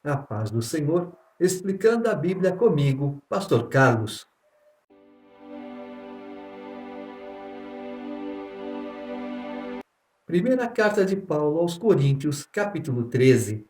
A paz do Senhor, explicando a Bíblia comigo, Pastor Carlos. Primeira carta de Paulo aos Coríntios, capítulo 13.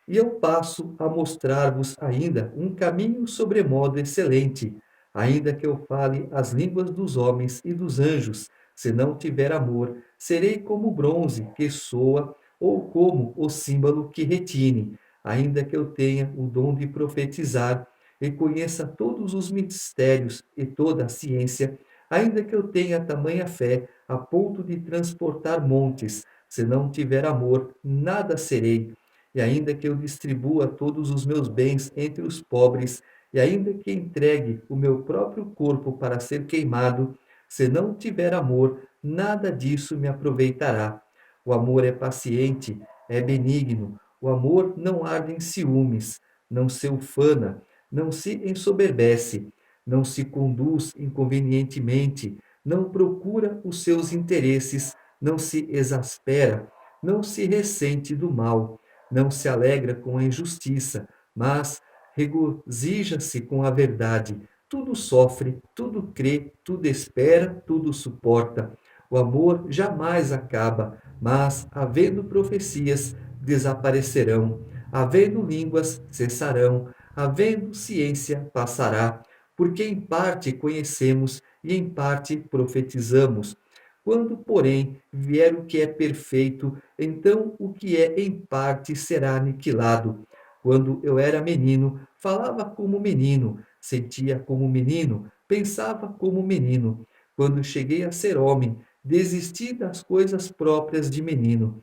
E eu passo a mostrar-vos ainda um caminho sobremodo excelente, ainda que eu fale as línguas dos homens e dos anjos, se não tiver amor, serei como o bronze que soa ou como o símbolo que retine, ainda que eu tenha o dom de profetizar e conheça todos os mistérios e toda a ciência, ainda que eu tenha tamanha fé a ponto de transportar montes, se não tiver amor, nada serei. E ainda que eu distribua todos os meus bens entre os pobres, e ainda que entregue o meu próprio corpo para ser queimado, se não tiver amor, nada disso me aproveitará. O amor é paciente, é benigno, o amor não arde em ciúmes, não se ufana, não se ensoberbece, não se conduz inconvenientemente, não procura os seus interesses, não se exaspera, não se ressente do mal, não se alegra com a injustiça, mas regozija-se com a verdade. Tudo sofre, tudo crê, tudo espera, tudo suporta. O amor jamais acaba, mas, havendo profecias, desaparecerão, havendo línguas, cessarão, havendo ciência, passará, porque em parte conhecemos e em parte profetizamos. Quando, porém, vier o que é perfeito, então o que é em parte será aniquilado. Quando eu era menino, falava como menino, sentia como menino, pensava como menino. Quando cheguei a ser homem, desisti das coisas próprias de menino.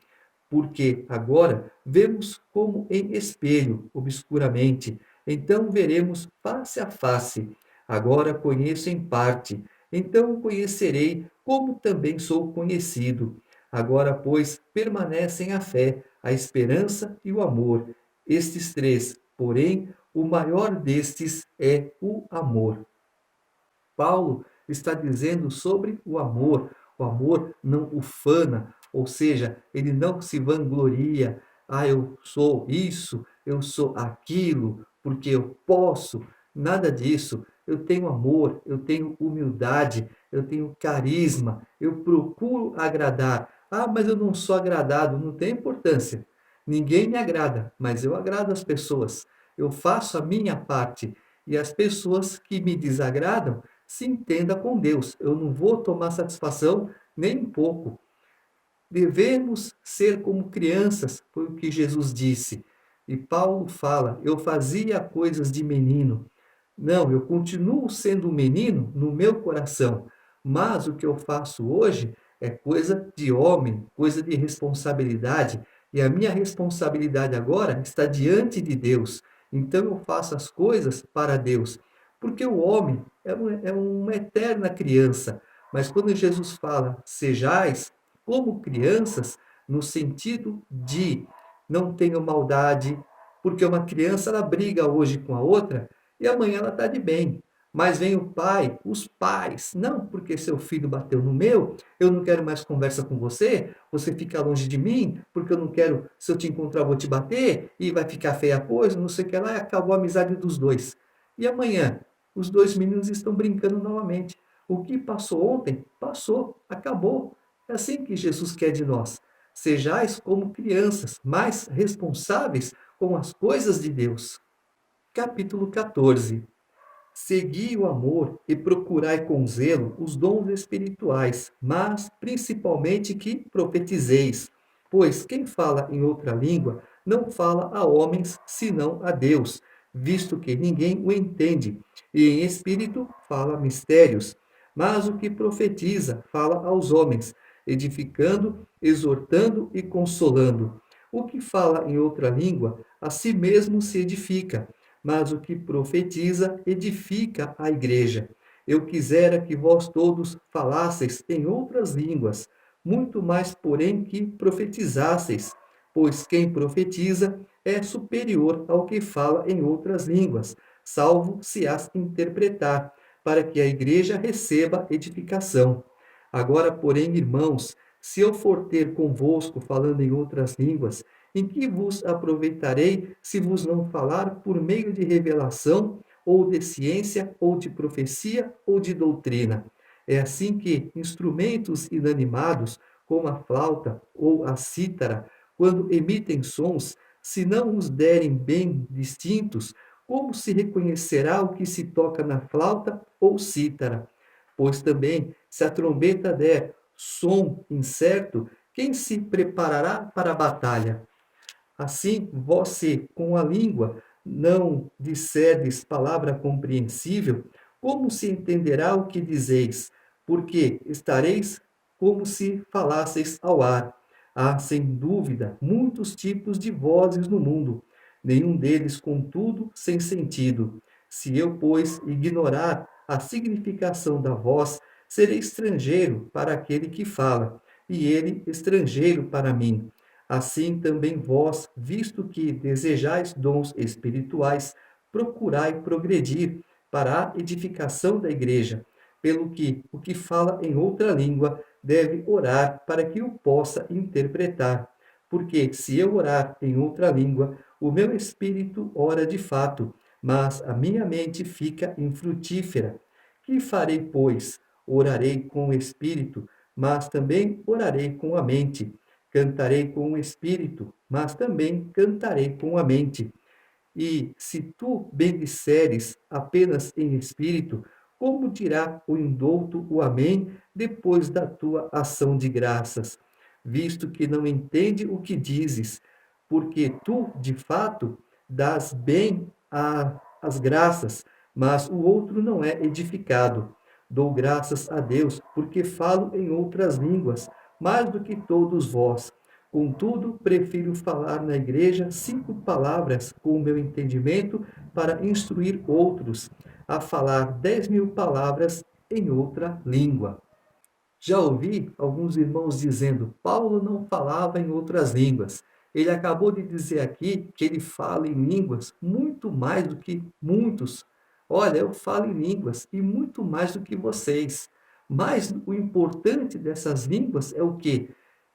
Porque agora vemos como em espelho, obscuramente, então veremos face a face. Agora conheço em parte, então conhecerei como também sou conhecido. Agora, pois, permanecem a fé, a esperança e o amor. Estes três, porém, o maior destes é o amor. Paulo está dizendo sobre o amor não ufana, ou seja, ele não se vangloria, eu sou isso, eu sou aquilo, porque eu posso, nada disso. Eu tenho amor, eu tenho humildade, eu tenho carisma, eu procuro agradar. Mas eu não sou agradado, não tem importância. Ninguém me agrada, mas eu agrado as pessoas. Eu faço a minha parte e as pessoas que me desagradam se entenda com Deus. Eu não vou tomar satisfação nem um pouco. Devemos ser como crianças, foi o que Jesus disse. E Paulo fala: eu fazia coisas de menino. Não, eu continuo sendo um menino no meu coração, mas o que eu faço hoje é coisa de homem, coisa de responsabilidade, e a minha responsabilidade agora está diante de Deus. Então eu faço as coisas para Deus, porque o homem é uma eterna criança, mas quando Jesus fala, sejais como crianças, no sentido de não tenham maldade, porque uma criança ela briga hoje com a outra e amanhã ela está de bem. Mas vem o pai, os pais, não, porque seu filho bateu no meu, eu não quero mais conversa com você, você fica longe de mim, porque eu não quero, se eu te encontrar, eu vou te bater, e vai ficar feia a coisa, não sei o que lá, e acabou a amizade dos dois. E amanhã, os dois meninos estão brincando novamente. O que passou ontem, passou, acabou. É assim que Jesus quer de nós. Sejais como crianças, mais responsáveis com as coisas de Deus. Capítulo 14. Segui o amor e procurai com zelo os dons espirituais, mas principalmente que profetizeis. Pois quem fala em outra língua não fala a homens, senão a Deus, visto que ninguém o entende, e em espírito fala mistérios. Mas o que profetiza fala aos homens, edificando, exortando e consolando. O que fala em outra língua, a si mesmo se edifica, mas o que profetiza edifica a igreja. Eu quisera que vós todos falasseis em outras línguas, muito mais, porém, que profetizasseis, pois quem profetiza é superior ao que fala em outras línguas, salvo se as interpretar, para que a igreja receba edificação. Agora, porém, irmãos, se eu for ter convosco falando em outras línguas, Em que vos aproveitarei se vos não falar por meio de revelação, ou de ciência, ou de profecia, ou de doutrina? É assim que instrumentos inanimados, como a flauta ou a cítara, quando emitem sons, se não os derem bem distintos, como se reconhecerá o que se toca na flauta ou cítara? Pois também, se a trombeta der som incerto, quem se preparará para a batalha? Assim, vós, se com a língua não disserdes palavra compreensível, como se entenderá o que dizeis? Porque estareis como se falasseis ao ar. Há, sem dúvida, muitos tipos de vozes no mundo, nenhum deles, contudo, sem sentido. Se eu, pois, ignorar a significação da voz, serei estrangeiro para aquele que fala, e ele estrangeiro para mim. Assim também vós, visto que desejais dons espirituais, procurai progredir para a edificação da igreja, pelo que o que fala em outra língua deve orar para que o possa interpretar. Porque se eu orar em outra língua, o meu espírito ora de fato, mas a minha mente fica infrutífera. Que farei, pois? Orarei com o espírito, mas também orarei com a mente. Cantarei com o espírito, mas também cantarei com a mente. E se tu bendisseres apenas em espírito, como dirá o indouto o Amém depois da tua ação de graças? Visto que não entende o que dizes, porque tu, de fato, dás bem as graças, mas o outro não é edificado. Dou graças a Deus, porque falo em outras línguas, mais do que todos vós. Contudo, prefiro falar na igreja 5 palavras com o meu entendimento para instruir outros, a falar 10.000 palavras em outra língua. Já ouvi alguns irmãos dizendo: Paulo não falava em outras línguas. Ele acabou de dizer aqui que ele fala em línguas muito mais do que muitos. Olha, eu falo em línguas e muito mais do que vocês. Mas o importante dessas línguas é o quê?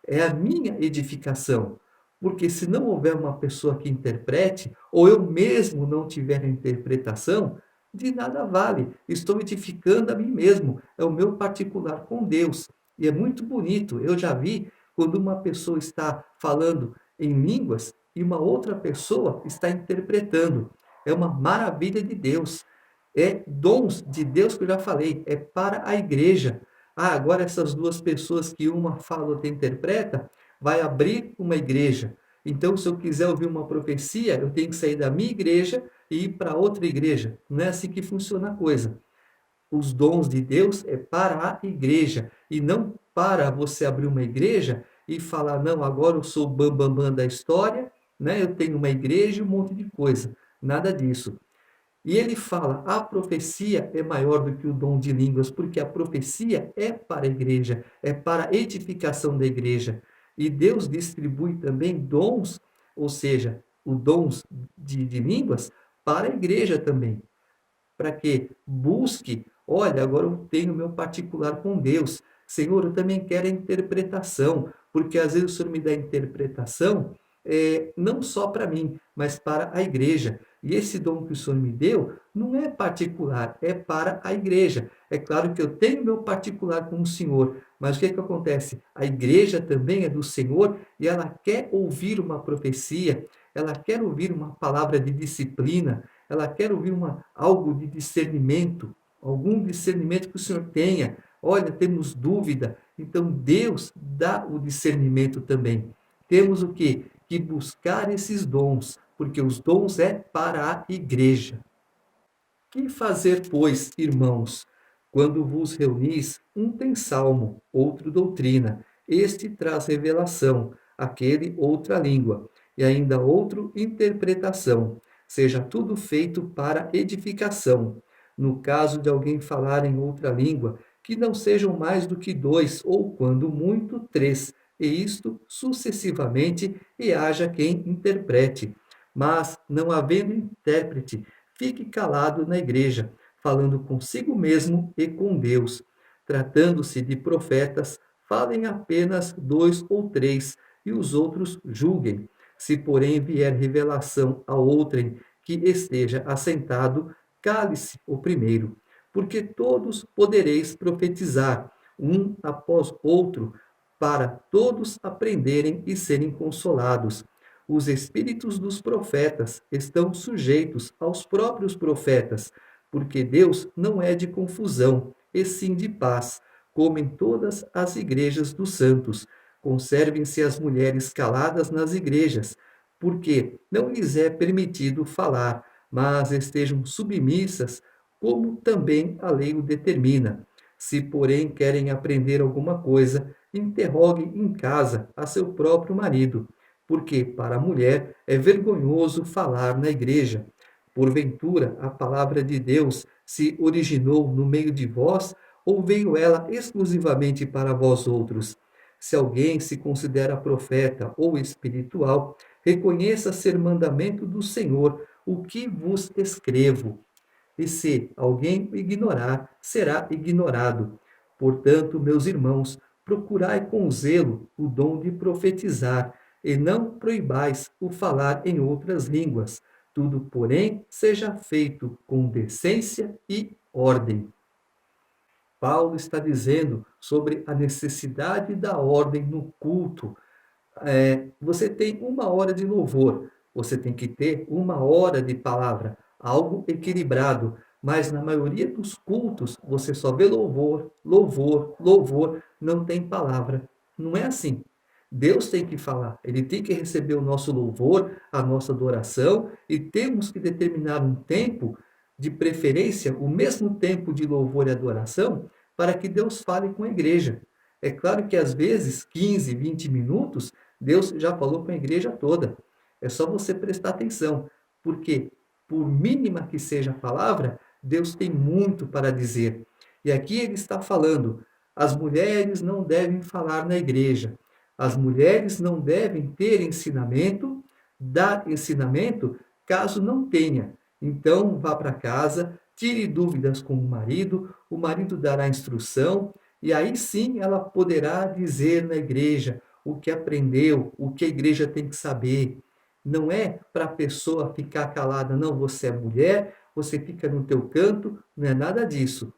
É a minha edificação. Porque se não houver uma pessoa que interprete, ou eu mesmo não tiver a interpretação, de nada vale. Estou edificando a mim mesmo. É o meu particular com Deus. E é muito bonito. Eu já vi quando uma pessoa está falando em línguas e uma outra pessoa está interpretando. É uma maravilha de Deus. É dons de Deus que eu já falei. É para a igreja. Ah, agora essas duas pessoas que uma fala, outra interpreta, vai abrir uma igreja. Então, se eu quiser ouvir uma profecia, eu tenho que sair da minha igreja e ir para outra igreja. Não é assim que funciona a coisa. Os dons de Deus é para a igreja e não para você abrir uma igreja e falar, não, agora eu sou o bambambam bam, bam da história, né? Eu tenho uma igreja e um monte de coisa. Nada disso. E ele fala, a profecia é maior do que o dom de línguas, porque a profecia é para a igreja, é para a edificação da igreja. E Deus distribui também dons, ou seja, os dons de línguas, para a igreja também. Para que busque, olha, agora eu tenho o meu particular com Deus. Senhor, eu também quero a interpretação, porque às vezes o Senhor me dá a interpretação não só para mim, mas para a igreja. E esse dom que o Senhor me deu não é particular, é para a igreja. É claro que eu tenho meu particular com o Senhor, mas o que é que acontece? A igreja também é do Senhor e ela quer ouvir uma profecia, ela quer ouvir uma palavra de disciplina, ela quer ouvir algo de discernimento, algum discernimento que o Senhor tenha. Olha, temos dúvida, então Deus dá o discernimento também. Temos o quê? Que buscar esses dons, porque os dons é para a igreja. Que fazer, pois, irmãos? Quando vos reunis, um tem salmo, outro doutrina, este traz revelação, aquele outra língua, e ainda outro interpretação. Seja tudo feito para edificação. No caso de alguém falar em outra língua, que não sejam mais do que 2, ou quando muito, 3, e isto sucessivamente, e haja quem interprete. Mas, não havendo intérprete, fique calado na igreja, falando consigo mesmo e com Deus. Tratando-se de profetas, falem apenas 2 ou 3, e os outros julguem. Se, porém, vier revelação a outrem que esteja assentado, cale-se o primeiro, porque todos podereis profetizar, um após outro, para todos aprenderem e serem consolados. Os espíritos dos profetas estão sujeitos aos próprios profetas, porque Deus não é de confusão, e sim de paz, como em todas as igrejas dos santos. Conservem-se as mulheres caladas nas igrejas, porque não lhes é permitido falar, mas estejam submissas, como também a lei o determina. Se, porém, querem aprender alguma coisa, interrogue em casa a seu próprio marido, porque para a mulher é vergonhoso falar na igreja. Porventura, a palavra de Deus se originou no meio de vós, ou veio ela exclusivamente para vós outros? Se alguém se considera profeta ou espiritual, reconheça ser mandamento do Senhor o que vos escrevo. E se alguém o ignorar, será ignorado. Portanto, meus irmãos, procurai com zelo o dom de profetizar, e não proibais o falar em outras línguas. Tudo, porém, seja feito com decência e ordem. Paulo está dizendo sobre a necessidade da ordem no culto. Você tem uma hora de louvor, você tem que ter uma hora de palavra, algo equilibrado. Mas na maioria dos cultos, você só vê louvor, louvor, louvor, não tem palavra. Não é assim. Deus tem que falar, ele tem que receber o nosso louvor, a nossa adoração, e temos que determinar um tempo, de preferência, o mesmo tempo de louvor e adoração, para que Deus fale com a igreja. É claro que às vezes 15, 20 minutos, Deus já falou com a igreja toda. É só você prestar atenção, porque por mínima que seja a palavra, Deus tem muito para dizer. E aqui ele está falando: as mulheres não devem falar na igreja, as mulheres não devem ter ensinamento, dar ensinamento caso não tenha. Então vá para casa, tire dúvidas com o marido dará instrução, e aí sim ela poderá dizer na igreja o que aprendeu, o que a igreja tem que saber. Não é para a pessoa ficar calada, não, você é mulher, você fica no teu canto, não é nada disso.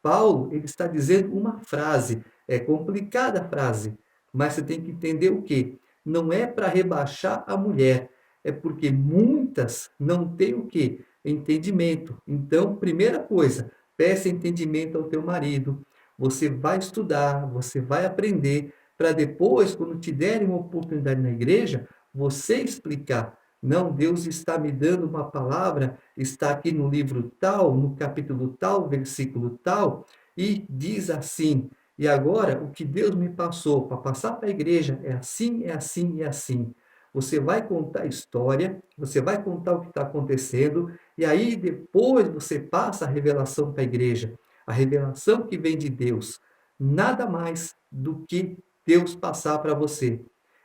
Paulo, ele está dizendo uma frase, é complicada a frase, mas você tem que entender o quê? Não é para rebaixar a mulher, é porque muitas não têm o quê? Entendimento. Então, primeira coisa, peça entendimento ao teu marido. Você vai estudar, você vai aprender, para depois, quando te derem uma oportunidade na igreja, você explicar. Não, Deus está me dando uma palavra, está aqui no livro tal, no capítulo tal, versículo tal, e diz assim. E agora, o que Deus me passou para passar para a igreja é assim, é assim e é assim. Você vai contar a história, você vai contar o que está acontecendo, e aí depois você passa a revelação para a igreja. A revelação que vem de Deus. Nada mais do que Deus passar para você.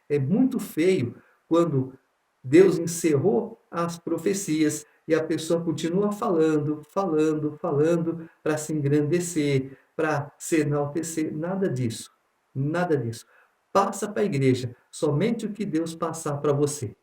É muito feio quando Deus encerrou as profecias e a pessoa continua falando, falando, falando para se engrandecer, para se enaltecer. Nada disso. Nada disso. Passa para a igreja somente o que Deus passar para você.